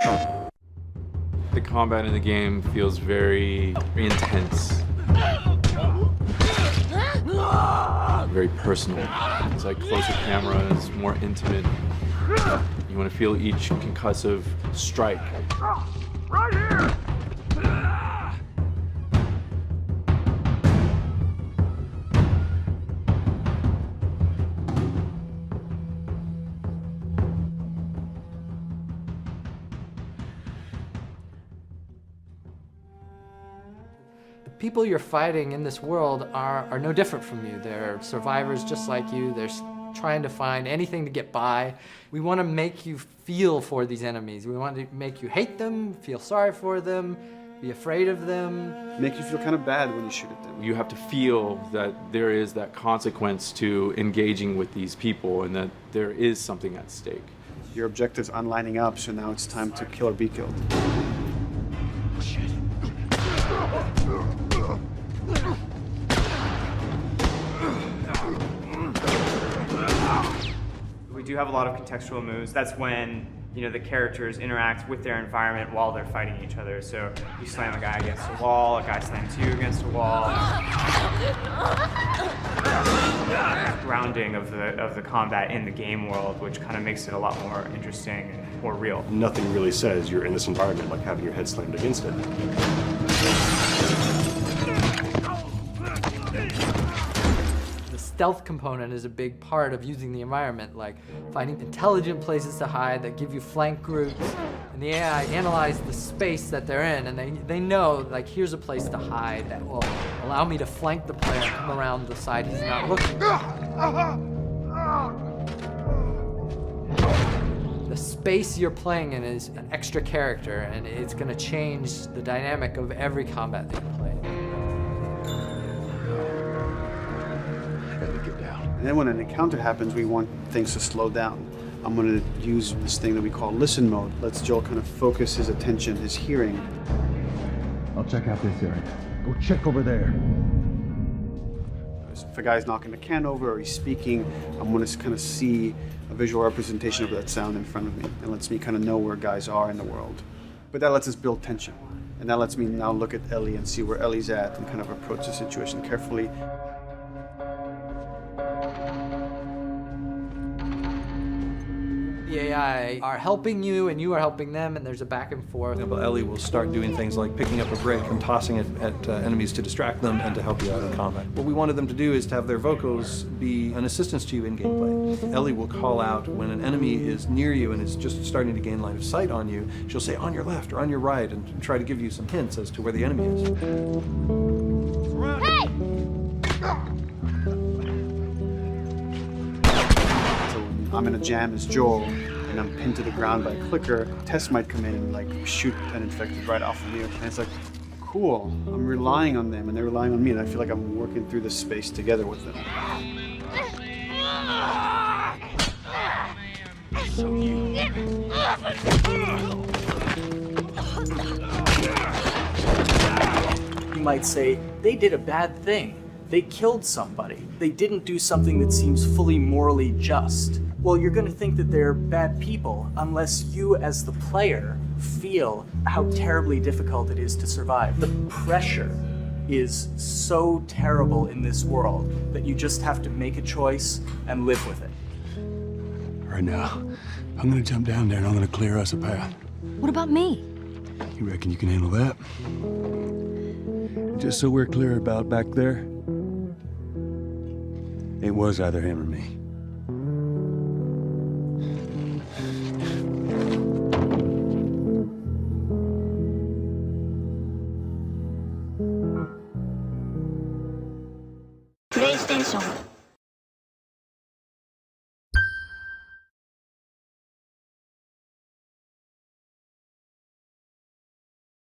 The combat in the game feels very intense. Very personal. It's like closer cameras, more intimate. You want to feel each concussive strike. Right here! The people you're fighting in this world are no different from you. They're survivors just like you. They're trying to find anything to get by. We want to make you feel for these enemies. We want to make you hate them, feel sorry for them, be afraid of them. Make you feel kind of bad when you shoot at them. You have to feel that there is that consequence to engaging with these people and that there is something at stake. Your objectives aren't lining up, so now it's time to kill or be killed. We do have a lot of contextual moves. That's when, the characters interact with their environment while they're fighting each other. So you slam a guy against a wall, a guy slams you against a wall. Grounding of the combat in the game world, which kind of makes it a lot more interesting and more real. Nothing really says you're in this environment like having your head slammed against it. The stealth component is a big part of using the environment, like finding intelligent places to hide that give you flank groups. And the AI analyze the space that they're in, and they know, like, here's a place to hide that will allow me to flank the player and come around the side he's not looking. The space you're playing in is an extra character, and it's going to change the dynamic of every combat that you play. And then when an encounter happens, we want things to slow down. I'm going to use this thing that we call listen mode. Lets Joel kind of focus his attention, his hearing. I'll check out this area. Go check over there. If a guy's knocking a can over or he's speaking, I'm going to kind of see a visual representation of that sound in front of me. It lets me kind of know where guys are in the world. But that lets us build tension. And that lets me now look at Ellie and see where Ellie's at and kind of approach the situation carefully. The AI are helping you and you are helping them, and there's a back and forth. For example, Ellie will start doing things like picking up a brick and tossing it at enemies to distract them and to help you out in combat. What we wanted them to do is to have their vocals be an assistance to you in gameplay. Ellie will call out when an enemy is near you and is just starting to gain line of sight on you. She'll say on your left or on your right and try to give you some hints as to where the enemy is. Hey! I'm in a jam as Joel, and I'm pinned to the ground by a clicker. Tess might come in and like shoot an infected right off of me, and it's like, cool. I'm relying on them, and they're relying on me, and I feel like I'm working through this space together with them. You might say, they did a bad thing. They killed somebody. They didn't do something that seems fully morally just. Well, you're going to think that they're bad people unless you, as the player, feel how terribly difficult it is to survive. The pressure is so terrible in this world that you just have to make a choice and live with it. Right now, I'm gonna jump down there and I'm gonna clear us a path. What about me? You reckon you can handle that? Just so we're clear about back there, it was either him or me. PlayStation